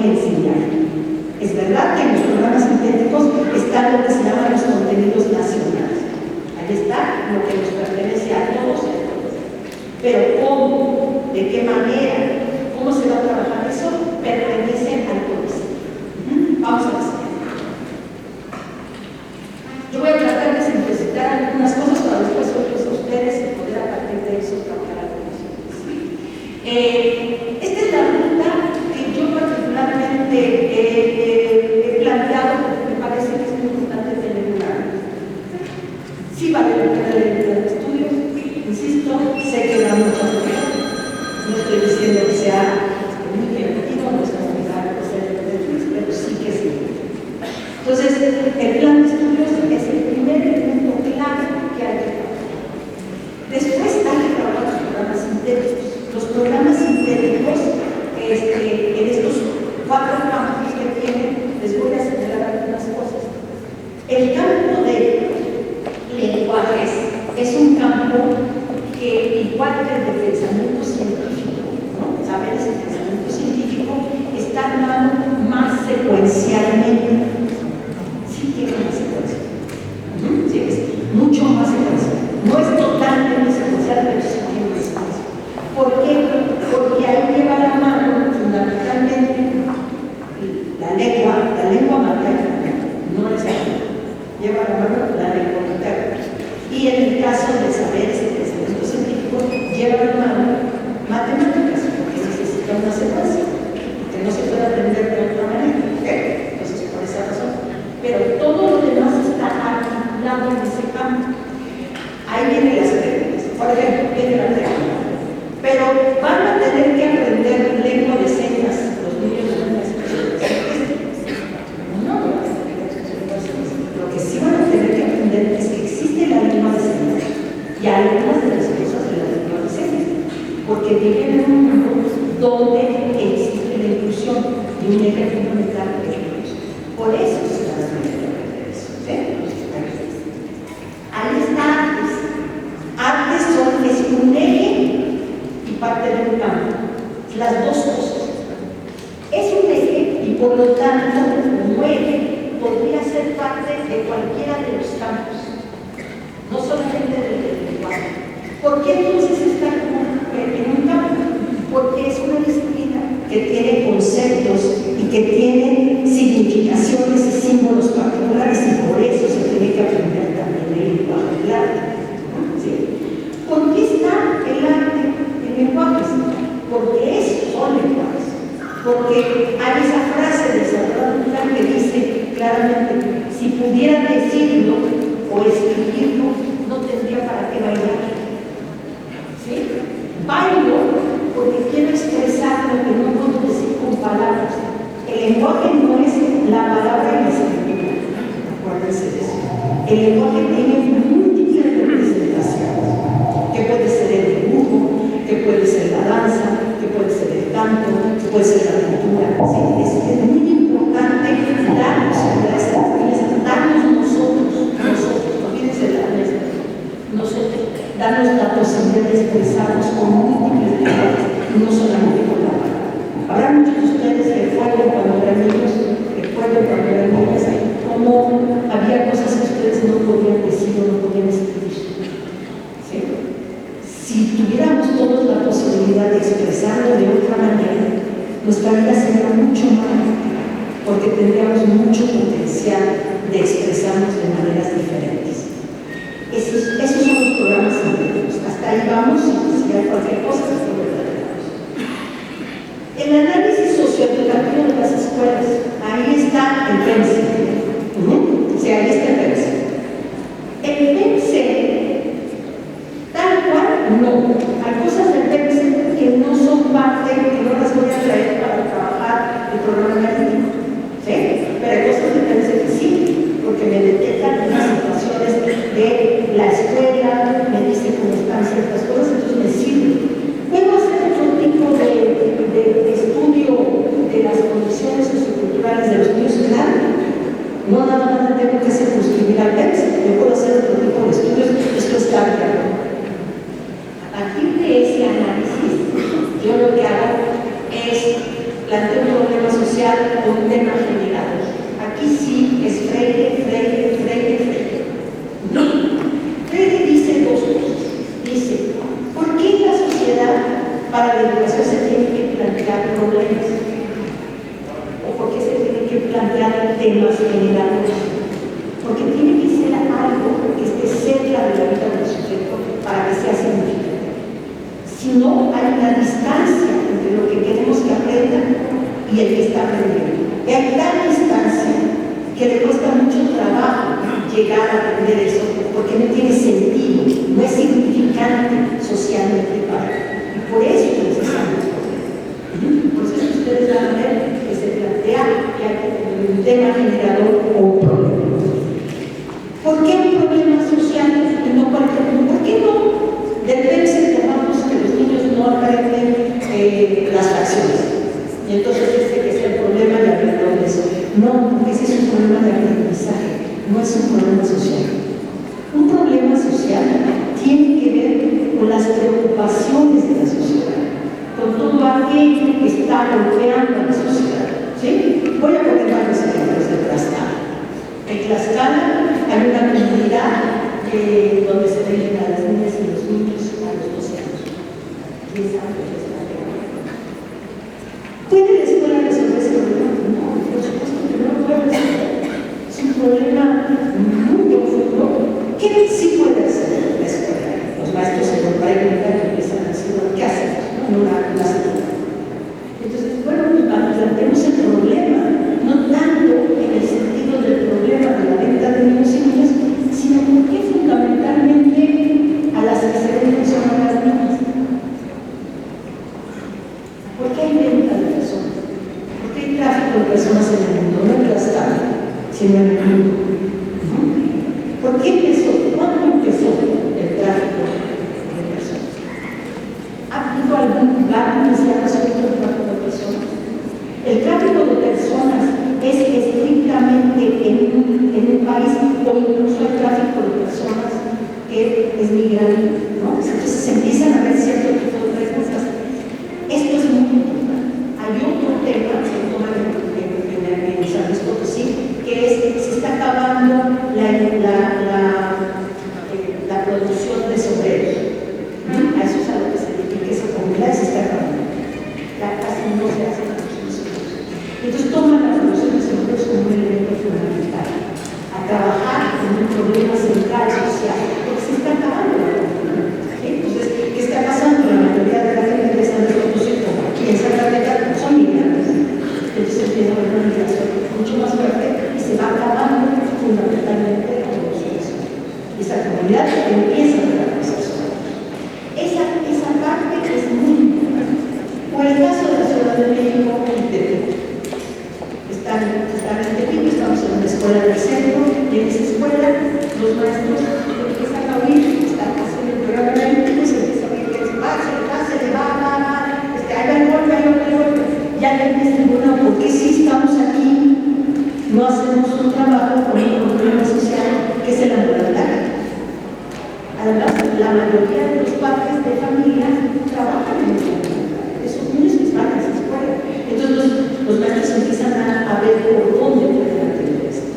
y enseñar. Es verdad que en los programas sintéticos están lo que se llaman los contenidos nacionales. Ahí está lo que nos pertenece a todos y a todos. Pero ¿cómo? ¿De qué manera? ¿Cómo se va a trabajar eso? Pertenece al CONICET. Vamos a ver. Yo voy a tratar de simplificar algunas cosas para después otros a ustedes y poder a partir de eso trabajar algo. Esta es la ruta que yo particularmente he planteado porque me parece que es muy importante tener una ruta. Sí vale la pena leer el estudio, insisto, sé que da mucha pena. No estoy diciendo que sea muy divertido, no es complicado hacer pero sí que es divertido. Entonces, el plan de estudios es el primer elemento clave que hay que trabajar. Después hay que trabajar los programas sintéticos. Los programas sintéticos, en estos 4 campos que tienen, les voy a señalar algunas cosas. El campo de lenguajes es un campo que, igual que el de pensamiento científico, ¿no? Saberes de pensamiento científico, está armado más secuencialmente. Sí tiene más secuencia. Sí, es mucho más secuencial. No es totalmente secuencial, pero sí tiene más secuencia. ¿Por qué? Porque ahí lleva la mano fundamentalmente la lengua materna, no es lleva la mano la lengua materna. Y en el caso de saberes de pensamiento científico, lleva la mano matemáticas, porque necesita una secuencia, que no se puede aprender de otra manera. Entonces, por esa razón. Pero todo lo demás está articulado en ese campo. Ahí vienen las preguntas. Por ejemplo, viene la pregunta. Pero van a tener que aprender lengua de señas los niños de una expresión. No, lo que sí van a tener que aprender es que existe la lengua de señas y algunas de las cosas de la lengua de señas, porque viven en un mundo donde existe la inclusión de un eje fundamental de la inclusión. Por eso se van a tener que aprender eso. Ahí está artes. Artes es un eje parte de un campo, las dos cosas. Es un eje y por lo tanto, como eje, podría ser parte de cualquiera de los campos, no solamente del lenguaje. ¿Por qué entonces está en un campo? Porque es una disciplina que tiene conceptos y que tiene significaciones y símbolos particulares y por eso se tiene que aprender también el lenguaje del arte. ¿Sí? ¿Por qué está el arte? Lenguajes, porque son lenguajes, porque hay esa frase de Salvador Dalí que dice claramente, si pudiera decirlo o escribirlo, no tendría para qué bailar. ¿Sí? Bailo porque quiero expresar lo que no puedo decir con palabras. El lenguaje no es la palabra y la escritura, acuérdense de eso. El lenguaje tiene múltiples representaciones, que puede ser el dibujo, que puede ser la danza, que puede ser el canto, que puede ser la pintura. ¿Sí? Es muy importante darnos nosotros, olvídense de la mesa, nosotros, darnos la posibilidad de expresarnos con múltiples lenguajes, no solamente con la palabra. Habrá muchos de ustedes que recuerden cuando eran niños, cómo había cosas que ustedes no podían decir o no podían escribir. ¿Sí? Si tuviéramos todos la posibilidad de expresarlo de otra manera, nuestra vida sería mucho más rica, porque tendríamos mucho potencial de expresarnos de maneras diferentes. Esos son los programas sintéticos. Hasta ahí vamos, si hay cualquier cosa, después lo tratamos. El análisis socioeducativo de las escuelas, ahí está el PENSE. O sea, ahí está el PENSE. El PENSE, tal cual, no. Hay cosas del PENSE que no son parte, que no las voy a traer para trabajar el programa analítico. ¿Sí? Pero hay cosas del PENSE que sí, porque me detectan las situaciones de la escuela, me dice cómo están ciertas cosas, entonces me sirve. Puedo hacer otro tipo de estudio de las condiciones socioculturales de los niños, claro. No nada más tengo que circunscribir al PENSE, yo puedo hacer otro tipo de estudios, esto está claro. A partir de ese análisis, yo lo que hago es planteo un problema social temas generales, porque tiene que ser algo que esté cerca de la vida del sujeto para que sea significativo. Si no, hay una distancia entre lo que queremos que aprenda y el que está aprendiendo. Y hay tal distancia que le cuesta mucho trabajo llegar a aprender eso, porque no tiene sentido, no es significante socialmente para él. Y por eso es necesario. Por eso ustedes van a ver que se plantea que hay que tener un tema generador o un problema. ¿Por qué un problema social y no cualquier? ¿Por qué no? Debemos enterarnos que los niños no aprenden las fracciones. Y entonces ese es el problema de aprender de eso. No, porque ese es un problema de aprendizaje, no es un problema social. Un problema social tiene que ver con las preocupaciones de la sociedad, con todo aquello que está golpeando a la sociedad. ¿Sí? Voy a poner varios ejemplos de Tlaxcala. En Tlaxcala hay una comunidad donde se dirigen a las niñas y los niños a los 12 años. 10 años. ¿Puede la escuela resolver ese problema? No, por supuesto que no lo puede resolver. Es un problema muy profundo. ¿Qué sí puede hacer la escuela? Los maestros se lo preguntan y empiezan a decir, ¿qué hacemos? En una clase. Entonces, bueno, planteemos el problema, no tanto en el sentido del problema de la venta de niños y niñas, sino porque fundamentalmente a las que se venden son a las niñas. ¿Por qué hay venta de personas? ¿Por qué hay tráfico de personas en el mundo? No en Tlaxcala, sino en el mundo. ¿Por qué empezó? ¿Cuándo empezó el tráfico de personas? ¿Ha habido algún lugar donde se ha resuelto el tráfico de personas? El tráfico de personas es estrictamente en un país, o incluso el tráfico de personas que es migrante, ¿no? Entonces se empiezan a ver cierto tipo de preguntas. Esto es muy importante. Hay otro tema que se toma en San Luis Potosí, que es que se está acabando la producción de sombreros. A eso es a lo que se dedica esa comunidad, se está acabando. Casi no se hace la producción de sombreros. Entonces toman la producción de sombreros como un elemento fundamental a trabajar en un problema central social, porque se está acabando la cultura. Entonces, ¿qué está pasando? La mayoría de la gente de San Luis Potosí, como aquí en Zacatecas, son migrantes. Entonces empieza a haber una migración mucho más fuerte y se va acabando fundamentalmente la producción de sombreros. Esa comunidad empieza a ver esas cosas. Esa parte es muy importante. O el caso de la Ciudad de México y Tepic. Están en Tepic, estamos en una escuela del centro, y en esa escuela los maestros empiezan a oír, están haciendo el programa analítico, se empieza a oír que se le va, ahí va el golpe, ya le dicen, bueno, ¿por qué si estamos aquí no hacemos un trabajo con un problema social que es el ambulatorio? Además, la mayoría de los padres de familia trabajan en el ambulatorio. Esos niños que van a esa escuela. Entonces los maestros empiezan a ver por dónde pueden atender esto.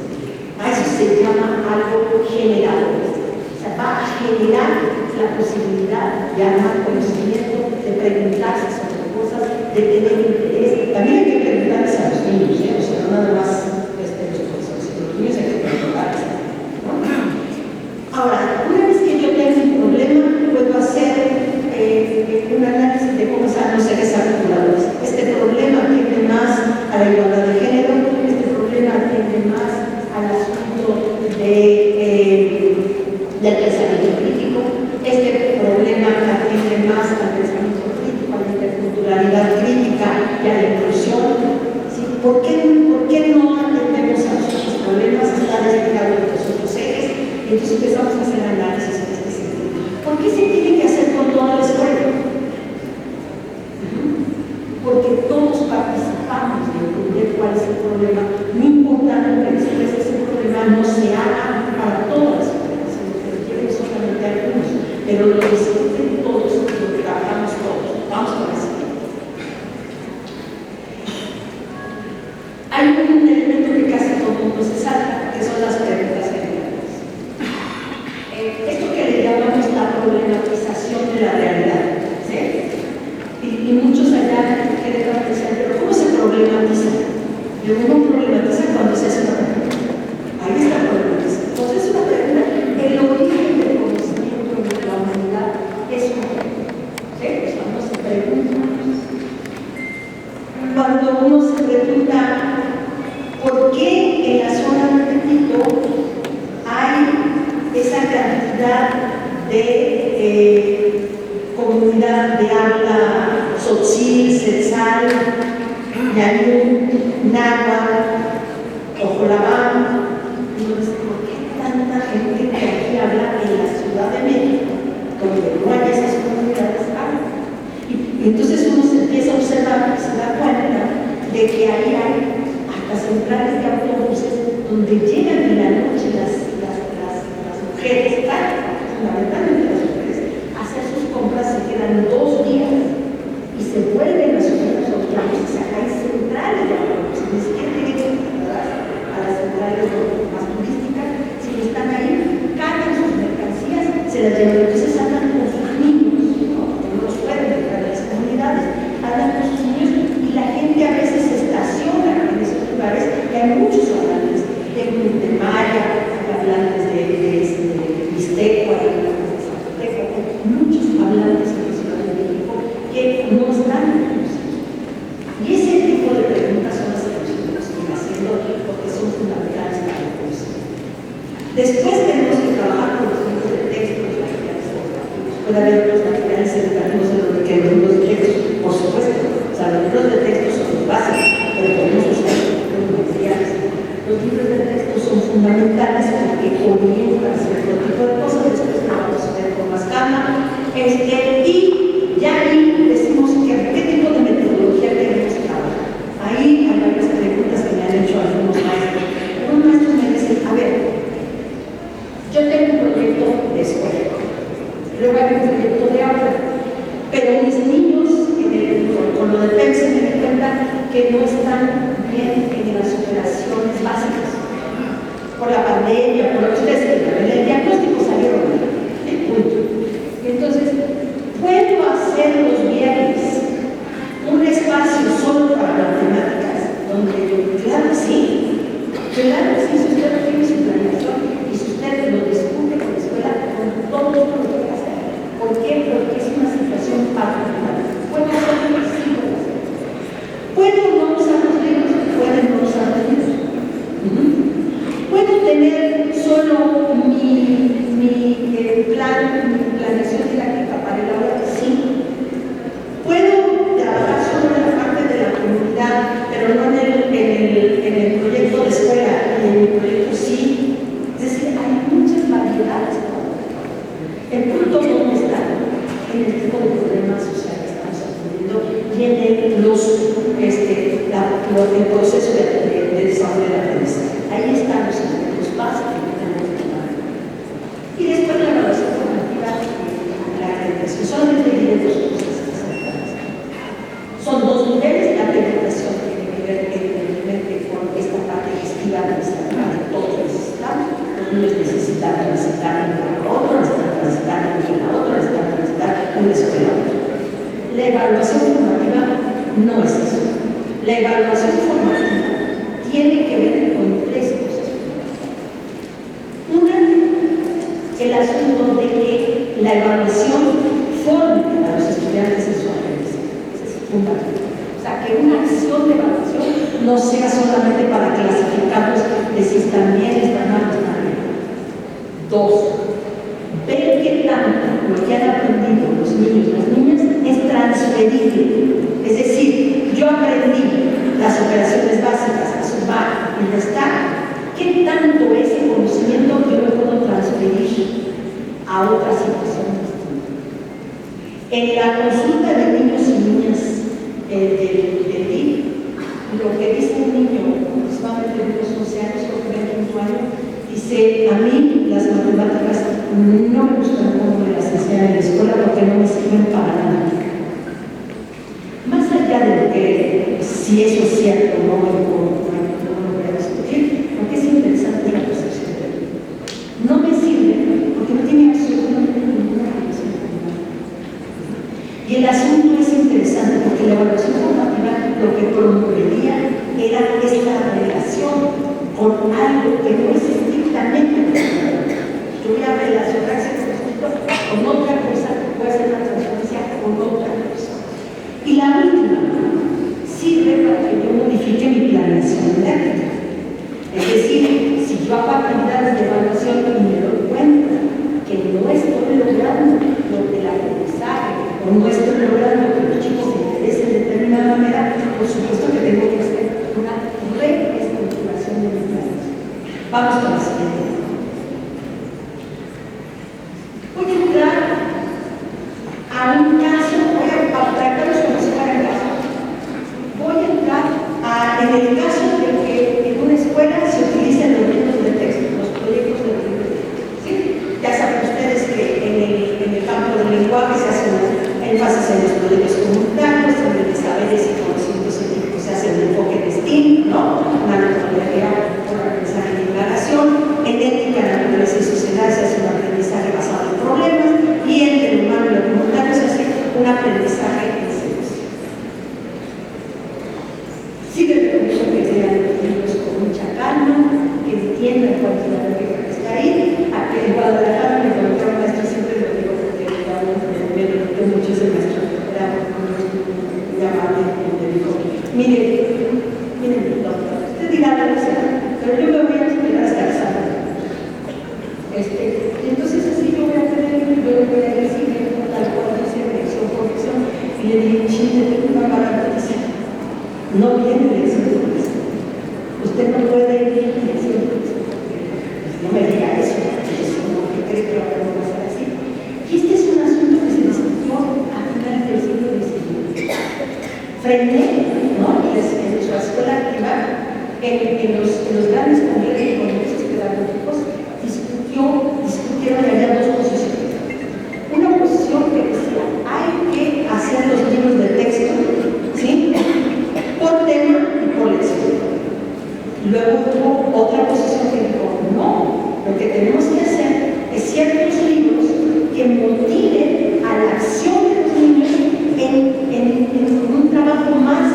A eso se llama algo generador. O sea, va a generar la posibilidad de armar conocimiento, de preguntarse sobre cosas, de tener interés. También hay que preguntarles a los niños, o sea, no nada más los profesores, sino los niños hay que preguntarles. Ahora, una vez que yo tengo un problema, puedo hacer un análisis de cómo están los seres articuladores. Este problema tiende más a la igualdad de género, este problema tiende más al asunto del pensamiento crítico, este problema atiende más al pensamiento crítico, a la interculturalidad crítica y a la inclusión. ¿Sí? ¿Por qué no atendemos a los otros problemas? Está desligado de los otros ejes. Entonces empezamos a hacer análisis en este sentido. ¿Por qué se tiene que hacer con toda la escuela? Porque todos participamos de entender cuál es el problema, no importando que después ese problema no se haga para todas las escuelas, sino que lo tienen solamente algunos, pero lo discuten todos y lo trabajamos todos. Vamos a ver. Hay un elemento que casi todo el mundo se salta, que son las preguntas generales. Esto que le llamamos la problematización de la realidad, ¿sí? Y muchos allá que dejan de decir, pero ¿cómo se problematiza? Luego uno problematiza cuando se hace una pregunta. Ahí está el problema. Entonces es una pregunta. El origen del conocimiento de la humanidad es una pregunta. ¿Sí? Cuando se pregunta. Cuando uno se pregunta por qué en la zona de Tepito hay esa cantidad de comunidad de habla tzotzil, tzetzal, ñañú, náhuatl, ojolabán. ¿Por qué tanta gente que aquí habla en la Ciudad de México, donde no hay esas comunidades habla? Y entonces uno se empieza a observar y se da cuenta de que ahí hay hasta centrales de autobuses donde llegan en la noche las mujeres, fundamentalmente las mujeres, a hacer sus compras, se quedan 2 días y se vuelven a subir los autobuses. Acá hay centrales de autobuses, ni siquiera tienen que entrar a las centrales más turísticas, sino están ahí, cargan sus mercancías, se las llevan, entonces andan con sus niños, no los pueden dejar en las comunidades, andan con sus niños y la gente a veces se estaciona en esos lugares, que hay muchos hablantes de maya, hablantes de mixteco, hablantes de zapoteco, muchos hablantes en la Ciudad de México que no están conocidos. Y ese tipo de preguntas son las que nos están haciendo porque son fundamentales para el conocimiento. Después tenemos que trabajar con los libros de texto, los materiales educativos. Puede haber otros materiales educativos en los que los libros de texto, por supuesto. O sea, los libros de texto son los básicos, pero podemos usar los materiales. Los libros de texto son fundamentales porque orientan cierto tipo de cosas, después lo vamos a ver con más calma. Y ya ahí decimos qué tipo de metodología queremos trabajar. Ahí hay varias preguntas que me han hecho algunos maestros. Algunos maestros me dicen, a ver, yo tengo un proyecto de escuela, luego hay un proyecto de aula, pero mis niños con lo de PEMS me di cuenta que no están bien en las operaciones básicas por la pandemia, por lo que ustedes quieran. En el diagnóstico salieron el punto. Entonces, ¿puedo hacer los viernes un espacio solo para matemáticas? Donde, claro, sí, si usted tiene su planeación y si usted lo discute con la escuela, con todo lo que puede hacer. ¿Por qué? Porque es una situación particular. ¿Puedo hacerlo? Sí, puedo hacerlo. ¿Puedo no usar los libros? Pueden no usar los libros. ¿Puedo tener solo mi planeación didáctica para el aula? Sí. ¿Puedo trabajar solo en la parte de la comunidad, pero no en el proyecto de escuela y en mi proyecto sí? Es decir, hay muchas variedades. El punto no está en el tipo de problemas sociales que estamos atendiendo y en el proceso de desarrollo de aprendizaje. Ahí están los elementos básicos que tenemos que tomar. Y después la evaluación formativa y la acreditación. Solamente diré 2 cosas. Son 2 niveles. La acreditación tiene que ver evidentemente con esta parte gestiva administrativa de todos necesitamos. Los niños necesitan transitar de un lado a otro, necesitan transitar de un a otro, necesitan transitar de una escuela a otra. La evaluación formativa no es eso. La evaluación formativa tiene que ver con 3 cosas. Una, el asunto de que la evaluación forme a los estudiantes en su aprendizaje. Ese es fundamental. O sea, que una acción de evaluación no sea solamente para clasificarlos de si están bien, están mal, están bien. 2, ver qué tanto lo que han aprendido los niños y las niñas es transferible. Es decir, yo aprendí las operaciones básicas, a sumar y restar. ¿Qué tanto ese conocimiento yo lo puedo transferir a otra situación distinta? En la consulta de niños y niñas del DIF, lo que dice un niño, aproximadamente de unos 11 años, creo que en 5 años, dice: a mí las matemáticas no me gustan como me las enseñan en la escuela porque no me sirven para nada. Más allá de lo que, si eso es cierto o no, no lo voy a discutir, porque es interesante la percepción de mí. No me sirve porque no tiene absolutamente ninguna relación con nada. Y el asunto es interesante porque la evaluación formativa lo que promovería era esta Vamos con la siguiente. Voy a entrar a un caso, voy a tratarlos como si fuera el caso. Voy a entrar en el caso de que en una escuela se utilicen los libros de texto, los proyectos de libros de texto. ¿Sí? Ya saben ustedes que en el campo del lenguaje se hace un énfasis en los proyectos comunitarios, en el de saberes y conocimientos científicos se hace un enfoque de STEAM, ¿no? Una metodología por aprendizaje y divulgación. En ética, naturaleza y sociedad se hace un aprendizaje basado en problemas, y entre el humano y lo comunitario se hace un aprendizaje en selección. Sí, desde luego que lean los libros con mucha calma, que entiendan cuál es la lógica que está ahí. Aquí en Guadalajara me encontré un maestro, siempre lo digo porque me pregunté mucho ese maestro, era muy amable, me dijo, mire, doctor, usted dirá lo que sea, pero yo me voy a esperar hasta el sábado. Entonces así yo voy a tener, yo le voy a decir tal cual dice lección por lección, y le digo, chile, tengo una mala noticia, no viene lección por lección. Usted no puede ir lección por lección, no me diga eso, porque cree que ahora no va a ser así. Y este es un asunto que se discutió a finales del siglo XIX. Frené, ¿no? En su escuela privada, en los grandes congresos pedagógicos, discutieron y había dos posiciones. Una posición que decía, hay que hacer los libros de texto, ¿sí? Por tema y por lección. Luego hubo otra posición que dijo, no, lo que tenemos que hacer es ciertos libros que motiven a la acción de los niños en un trabajo más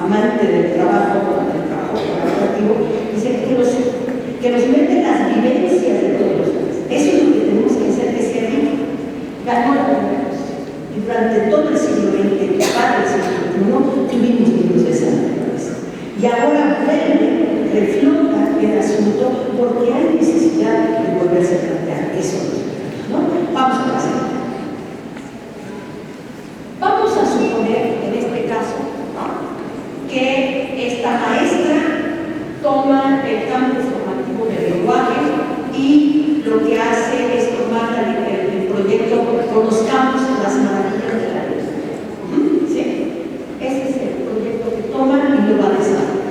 amante del trabajo colaborativo, dice que los meten las vivencias de todos los días. Eso es lo que tenemos que hacer, que sea rico. Ganó la primera posición. Y durante todo el siglo XX, parte del siglo XXI, tuvimos libros de esa naturaleza. Y ahora reflota el asunto porque hay necesidad de volverse a plantear eso, ¿no? Vamos a pasar. Vamos a suponer, en este caso, ¿no?, que esta maestra toma el campo formativo del lenguaje y lo que hace es tomar el proyecto con los campos de las maravillas de la lengua. ¿Sí? Ese es el proyecto que toma y lo va a desarrollar.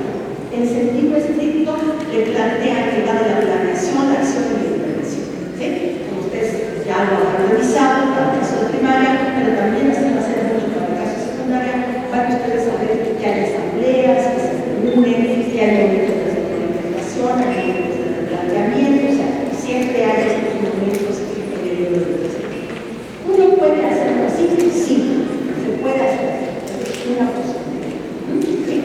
En sentido estricto, le plantea que va de la planeación, la acción y la intervención. ¿Sí? Como ustedes ya lo han revisado para el caso de primaria, pero también así va a ser mucho para el caso de secundaria. Van ustedes a ver que hay asambleas, que se reúnen, que hay momentos de implementación, hay momentos de replanteamiento, o sea, siempre hay estos momentos en el libro de texto. ¿Uno puede hacerlo así? Sí, se puede hacer. Es una posibilidad. ¿Sí?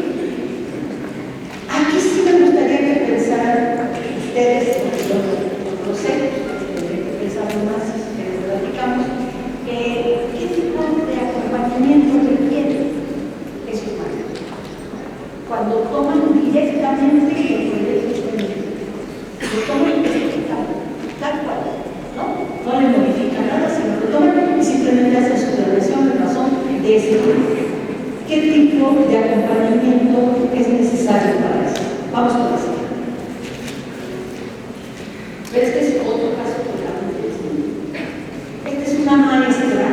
Aquí sí me gustaría que pensaran ustedes, yo no sé, tendré que pensar más si lo platicamos, qué tipo de acompañamiento requiere esos maestros cuando toman directamente el proyecto lo toman tal cual, no le modifican nada, sino lo toman y simplemente hacen su planeación en razón de ese tipo. ¿Qué tipo de acompañamiento es necesario para eso? Vamos con eso. Pero este es otro caso totalmente distinto. Esta es una maestra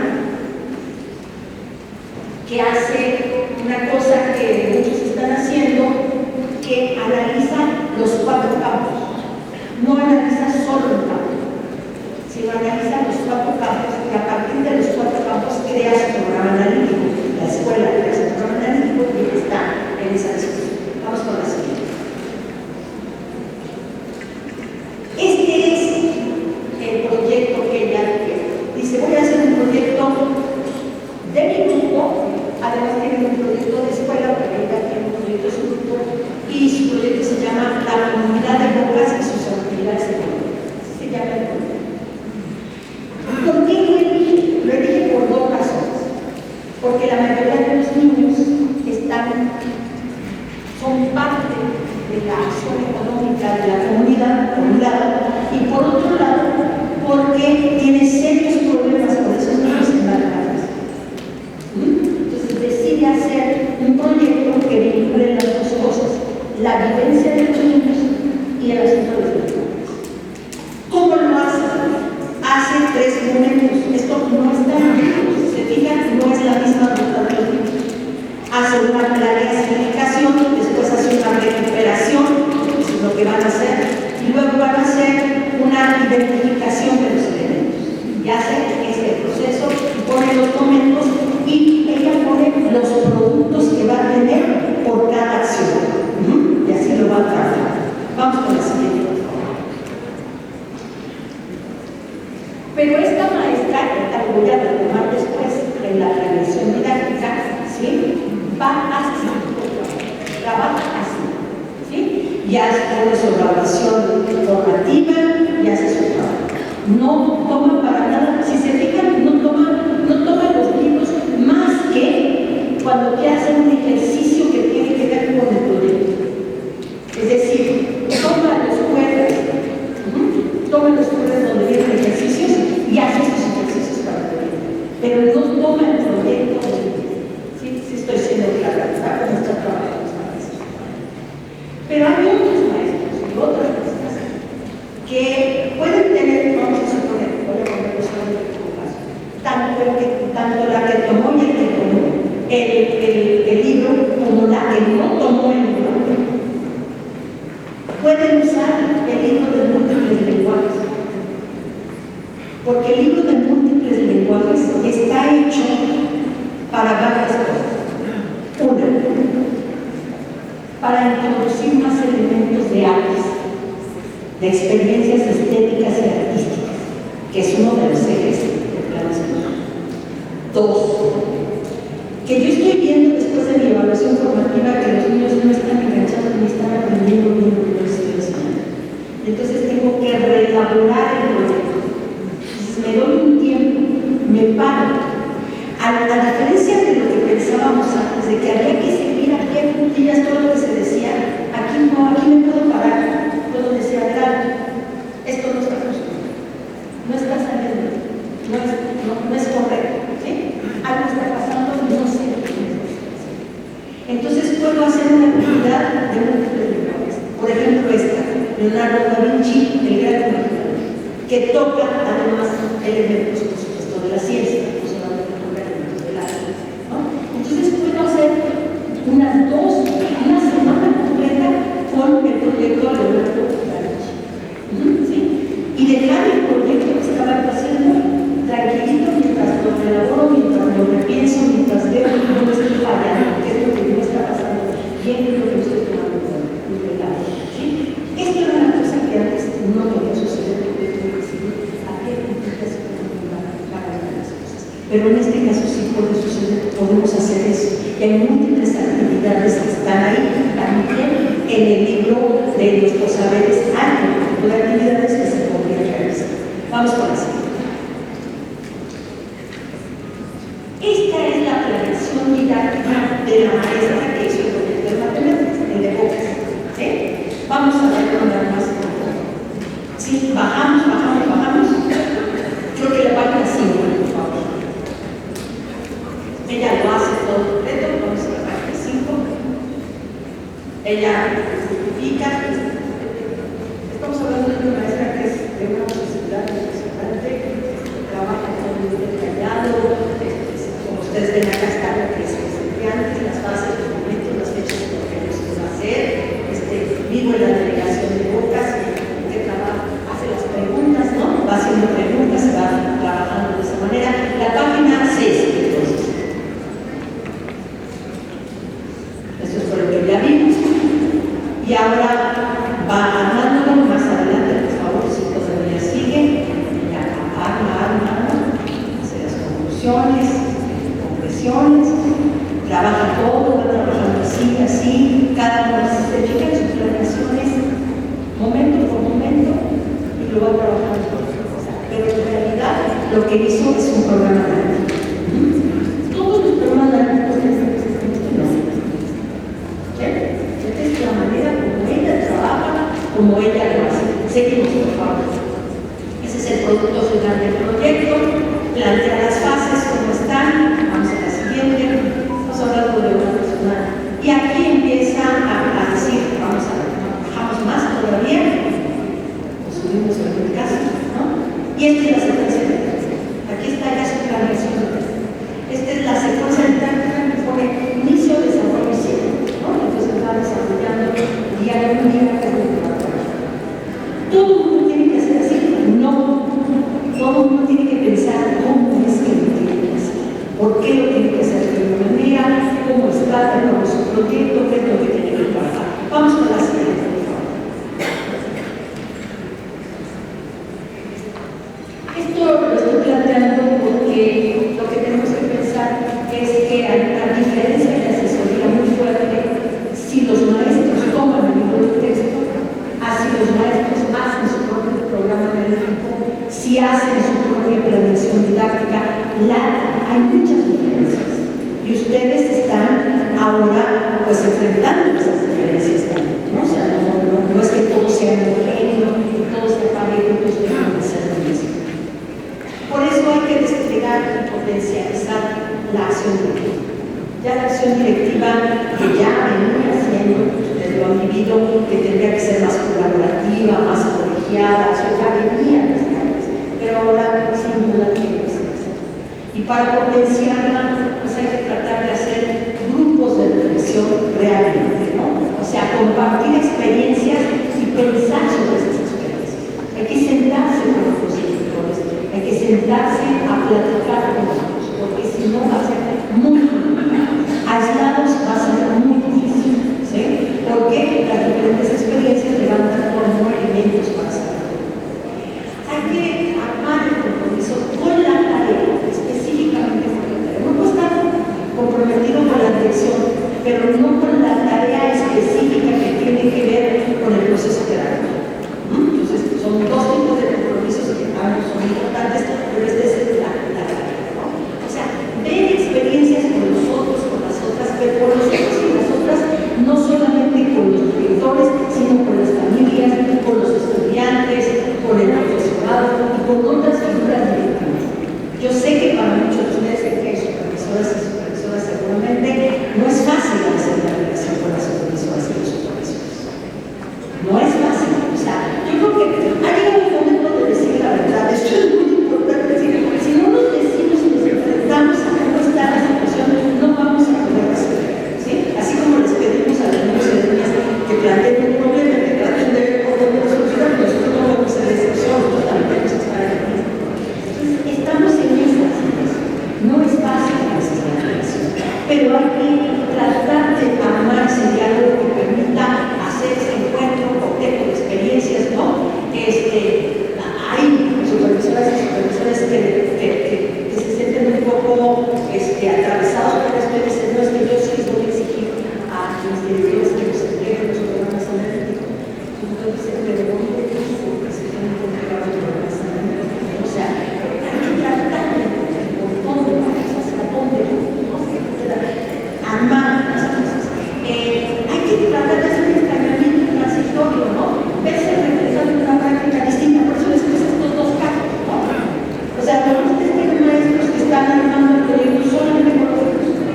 que hace una cosa que muchos están haciendo, que analiza los 4 campos. No analiza solo un campo, sino analiza los 4 campos y a partir de los 4 campos crea su programa analítico. La escuela crea su programa analítico y está en esa discusión. Vamos con la siguiente. Este es el proyecto que ella dice, voy a hacer un proyecto de mi grupo. Además tiene un proyecto de escuela, pero ella tiene un proyecto de su grupo, y su proyecto se llama La Comunidad de Bocas y sus actividades económicas. Así se llama el proyecto. ¿Por qué lo elige? Lo elige por 2 razones. Porque la mayoría de los niños son parte de la acción económica de la comunidad, por un lado, y por otro lado, porque tiene serios problemas con esos niños en matemáticas. Entonces decide hacer un proyecto que vincule las dos cosas, la vivencia de los niños y el asunto de los menores. ¿Cómo lo hace? Hace 3 momentos. Esto no está en el libro, si se fijan, no es la misma ruta de los libros. Hace una clasificación, después hace una recuperación, eso es lo que van a hacer, y luego van a hacer una identificación de los elementos. Y hace este proceso y pone los momentos y ella pone los productos que va a tener por cada acción. Y así lo va a trabajar. Vamos con la siguiente, por favor. Pero esta maestra, que voy a retomar después en la planeación didáctica, ¿sí? Va así, trabaja así, ¿sí? Y hace su evaluación formativa y hace su trabajo. No toma para nada, si se fijan, no toma los libros más que cuando quiere hacer un ejercicio que tiene que ver con el proyecto. Es decir, toma los jueves donde vienen ejercicios y hace esos ejercicios para el proyecto. Pero no toma el proyecto. Sí, estoy siendo clara, ¿sabes? No está trabajando. Pero hay otros maestros y otras maestras que pueden tener, vamos a suponer, voy a poner los nombres de caso, tanto la que tomó y el que tomó el libro como la que no tomó el libro. Pueden usar el libro de múltiples lenguajes, porque el libro de múltiples lenguajes está hecho para varias cosas. Una, para introducir más elementos de artes, de experiencias estéticas y artísticas, que es uno de los ejes del plan escolar. 2, que yo estoy viendo después de mi evaluación formativa que los niños no están enganchados ni están aprendiendo bien lo que yo estoy enseñando. Entonces tengo que reelaborar el proyecto. Entonces me doy un tiempo, me paro. A diferencia de lo que pensábamos antes, de que había que seguir aquí en puntillas todo lo que se decía, aquí no, aquí me puedo parar, puedo decir adelante, esto no está funcionando, no está saliendo, no es correcto, ¿sí? Algo está pasando y no sé lo que es. Entonces puedo hacer una actividad de múltiples lenguajes. Por ejemplo, esta, Leonardo da Vinci, el gran imaginador, que toca además elementos, por supuesto, de la ciencia. Entonces puedo hacer una semana completa con el proyecto Leonardo da Vinci. ¿Sí? Y dejar el proyecto que estaba haciendo tranquilito mientras lo elaboro, mientras lo repienso, mientras veo que no estoy fallando, qué es lo que no está pasando, bien es lo que estoy tomando en cuenta. ¿Sí? Esto era una cosa que antes no podía suceder porque tenía que decir a qué puntitas se pueden cada una de las cosas. Pero en este caso sí puede suceder, podemos hacer eso. Y hay múltiples actividades que están ahí también en el libro de nuestros saberes. Hay un tipo de actividades que se podrían realizar. Vamos con la siguiente. Esta es la planeación didáctica de la maestra que hizo el proyecto de matemáticas, el de Bocas. ¿Sí? Vamos a ver con más. Sí, bajamos. Creo que la página 5, por favor. Ella lo hace todo completo, vamos a la página 5. Ella justifica. Estamos hablando de una maestra que es de una posibilidad impresionante, trabaja con un detallado, como ustedes ven acá está lo que es estudiantes, las bases, los momentos, las fechas de lo que se va a hacer, vivo en la delegación de Bocas, que hace las preguntas, ¿no? Va haciendo preguntas, se va trabajando de esa manera. La página 6, entonces. Eso es por lo que ya vimos. Y ahora va armándolo más adelante, por favor, si todavía sigue. Ya arma, hace las conclusiones, confesiones, trabaja todo, va trabajando así, cada uno se fija en sus planeaciones, momento por momento, y lo va trabajando. Pero en realidad lo que hizo es un programa analítico. Todos los programas analíticos tienen que ser esta es la manera como ella trabaja, como ella lo hace. Seguimos, por favor. Ese es el producto final del proyecto. Plantea las fases, cómo están. Vamos a la siguiente. Estamos hablando de una persona. Y aquí empieza a decir, vamos algún día es lo que va a pasar. Todo el mundo tiene que hacer así, no. Todo el mundo tiene que pensar cómo es que lo tiene que hacer, por qué lo tiene que hacer de una manera, cómo está, cómo es su proyecto, qué es lo que tiene que trabajar. Vamos con la siguiente, por favor. Esto lo estoy planteando porque lo que tenemos que pensar es que a diferencia de la asesoría muy fuerte, si los maestros toman el libro de texto, así los maestros hacen su propio programa analítico, si hacen su propia planeación didáctica, hay muchas diferencias. Y ustedes están ahora pues enfrentando esas diferencias también, ¿no? O sea, no es que todo sea homogéneo, que todo sea parejo, que ustedes van a hacer lo mismo. Por eso hay que desplegar y potencializar la acción directiva. Ya la acción directiva que ya venía haciendo, ustedes lo han vivido, que tendría que ser más colaborativa, más colegiada, eso ya venía desde antes, pero ahora sin duda tiene que ser así. Y para potenciarla, pues hay que tratar de hacer grupos de reflexión realmente, ¿no? O sea, compartir experiencias y pensar sobre esas experiencias. Hay que sentarse con los directores, hay que sentarse a platicar con ellos, porque si no va a ser muy complicado. Aislados va a ser muy difícil, ¿sí? Porque las diferentes experiencias levantan como elementos para saber. Hay que armar el compromiso con la tarea, específicamente con la tarea. No puede estar comprometido con la dirección, pero no con la tarea específica que tiene que ver con el proceso terapéutico. Entonces, son dos tipos de compromisos que son importantes, pero este es la tarea, ¿no? O sea, ver experiencias con los otros, con las otras, pero con los otros y las otras, no solamente con los directores, sino con las familias, con los estudiantes, con el profesorado y con otras figuras directivas. Yo sé que para muchos de ustedes que hay supervisoras y supervisoras seguramente no es fácil hacer la relación con las supervisoras y los supervisores. No es fácil. O sea, yo creo que ha llegado el momento de decir la verdad. Esto es muy importante. Si no nos decimos y nos enfrentamos a cómo está la situación, no vamos a poder resolver, ¿sí? Así como les pedimos a los niños y niñas que planteen un problema, que traten de ver cómo podemos solucionar, nosotros no vamos a la excepción, nosotros también tenemos que estar aquí. Entonces, estamos en esta situación. No es fácil hacer la relación, pero hay que tratar de armar ese diálogo que permita hacer ese encuentro, cotejo de experiencias, ¿no? Hay supervisoras y supervisores que se sienten un poco atravesados por esto y dicen, no, es que yo sí les voy a exigir a los directores que nos entreguen los programas analíticos. Entonces, pero ¿dónde dice que se tienen que entregar los programas analíticos? O sea, hay que tratar de por dónde vamos, hacia dónde vamos, armar las cosas. Hay que tratar de hacer un escaneamiento transitorio, ¿no? Verse reflejado en una práctica distinta, por eso les puse estos dos casos, ¿no? O sea, no ustedes tienen maestros que están armando el proyecto solamente con los recursos.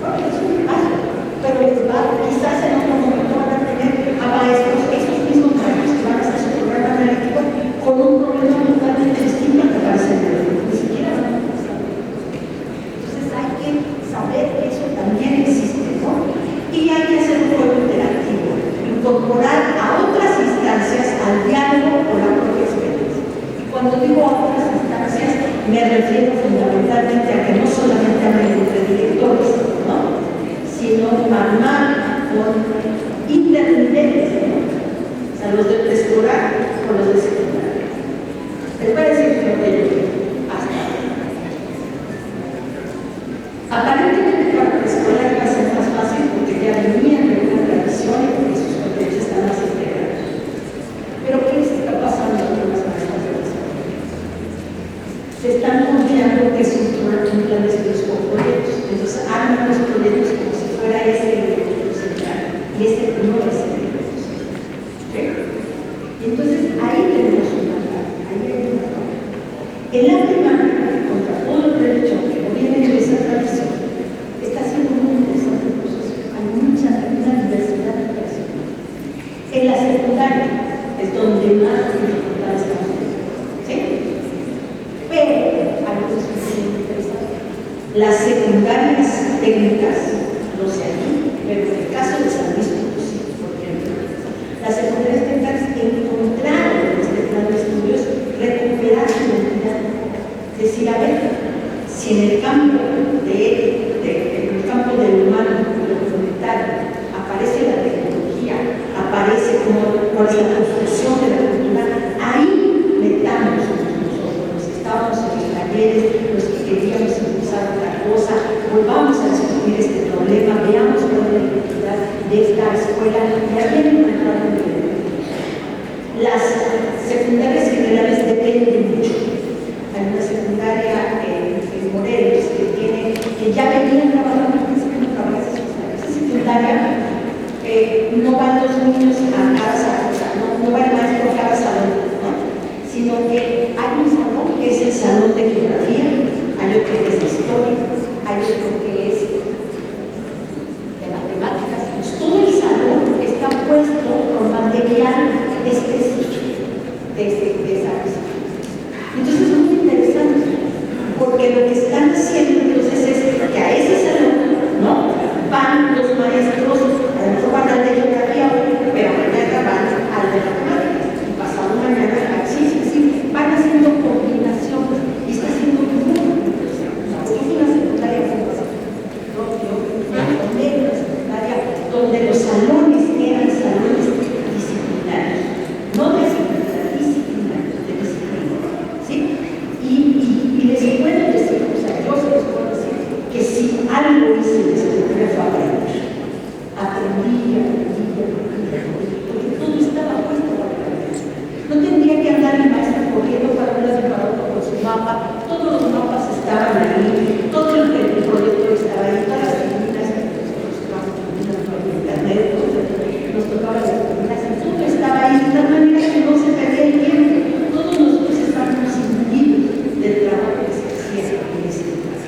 Bueno, eso es fácil, pero les va, quizás en otro momento van a tener a maestros, esos mismos maestros que van a hacer su programa analítico con un problema totalmente distinto que va a ser ni siquiera van a pasar. Entonces hay que saber que eso también existe, ¿no? Y hay que hacer un juego interactivo, incorporar a otras instancias al diálogo con la propia experiencia. Y cuando digo a otras instancias, me refiero fundamentalmente a que no solamente hablen entre directores, ¿no? Sino armar con interniveles, ¿no? O sea, los de preescolar con los de secundaria. Les voy a decir lo que yo creo. Aparentemente para preescolar va a ser más fácil porque ya venían de una tradición y porque sus competencias están más integradas. Pero ¿qué les está pasando a las maestras de las escuelas? Se están confiando que es un plan de estudios con proyectos. Entonces arman los proyectos como si fuera ese el proyecto central. Y este no es el proyecto central. ¿Okay? Y entonces ahí tenemos una parte. Ahí hay una parte. En la primaria, contra todo el derecho que no viene de esa tradición, está siendo muy interesante el proceso. Hay una diversidad de tradiciones. En la secundaria es donde más dificultades estamos teniendo. ¿Sí? Pero hay cosas que son muy interesantes. Las secundarias técnicas, no sé aquí, pero en el caso de San Luis Potosí, por ejemplo, Las secundarias técnicas encontraron en este plan de estudios recuperar su identidad. Es decir, a ver, si en el campo del humano, de lo comunitario, aparece la tecnología, aparece cuál es la construcción de la cultura, ahí metamos nosotros, los que estábamos en los talleres, los que queríamos impulsar otra cosa, volvamos a discutir este problema, veamos cuál es la identidad de esta escuela y habían encontrado un elemento. Las secundarias generales dependen mucho. Hay una secundaria en Morelos que ya venían trabajando esa secundaria, no van los niños a cada salón, o sea, no va el maestro a cada salón, ¿no? Sino que hay un salón que es el salón de geografía, hay otro que es de historia, hay otro que es de matemáticas. Pues todo el salón está puesto con material específico de esa disciplina. Entonces es muy interesante, porque lo que están haciendo entonces es que a ese salón, ¿no?, van los maestros, a lo mejor van al de geografía hoy, pero mañana van al de matemáticas, y pasado mañana al sí, van haciendo combinaciones, y está haciendo muy interesante. Es una secundaria donde los salones eran salones disciplinarios, no de disciplina, disciplinarios, de disciplina, ¿sí? Y les puedo decir, o sea, yo se los puedo decir, que si algo hice en esa secundaria fue aprendí, porque todo estaba puesto para aprender. No tendría que andar el maestro corriendo para un lado y para otro con su mapa, todos los mapas estaban ahí, todo el proyecto estaba ahí, todas las técnicas que nosotros estábamos por internet, nos tocaba las técnicas, todo estaba ahí, de tal manera que no se perdía el tiempo. Todos nosotros estábamos imbuidos del trabajo que se hacía en ese lugar.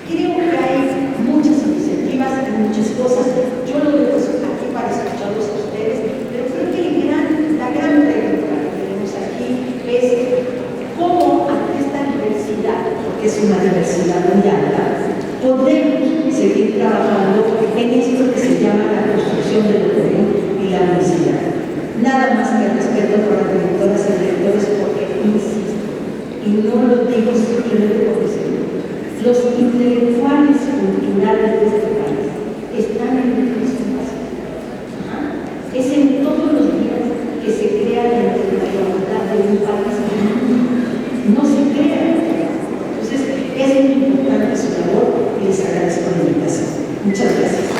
Creo que hay muchas iniciativas y muchas cosas. Yo lo dejo aquí para escucharlos a ustedes, pero creo que la gran pregunta que tenemos aquí es cómo ante esta diversidad, porque es una diversidad muy alta, podemos seguir trabajando en esto que se llama la construcción del doctorado y la universidad. Nada más que respeto por las directoras y directores, porque insisto, y no lo digo simplemente por decirlo, los intelectuales culturales de este país están en el mismo espacio. Es en todos los días que se crea la intelectualidad de un país y del mundo. No se crea. Entonces, es muy importante su labor y les agradezco la invitación. Muchas gracias.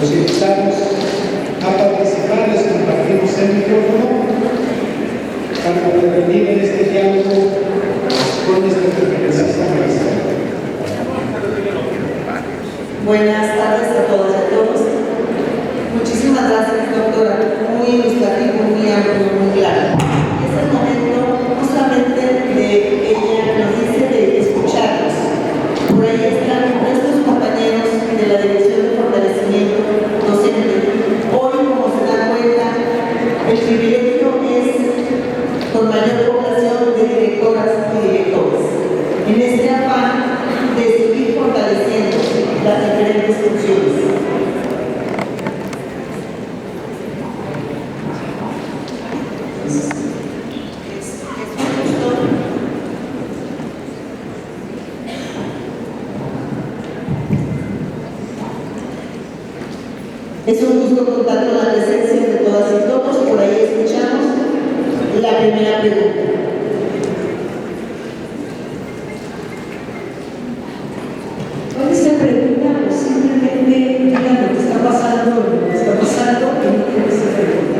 Los invitamos a participar, les compartimos el micrófono para intervenir en este diálogo con nuestra conferencista maestra. Buenas tardes a todas y a todos. Muchísimas gracias, doctora. Muy ilustrativo, muy amplio, muy claro. Es el momento no solamente de ella nos dice de escucharnos. Por ahí están nuestros compañeros de la Dirección de Fortalecimiento Docente. Hoy, como se dan cuenta, el privilegio es con mayor población de directoras y directores. En este afán de seguir fortaleciendo las diferentes funciones. primera pregunta. Puede ser pregunta o simplemente digan lo que está pasando y no puede ser pregunta.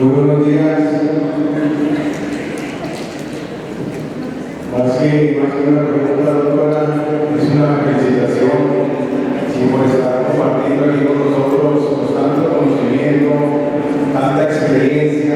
Muy buenos días. Más que una pregunta, doctora, es una felicitación por estar compartiendo aquí con nosotros tanto conocimiento, tanta experiencia.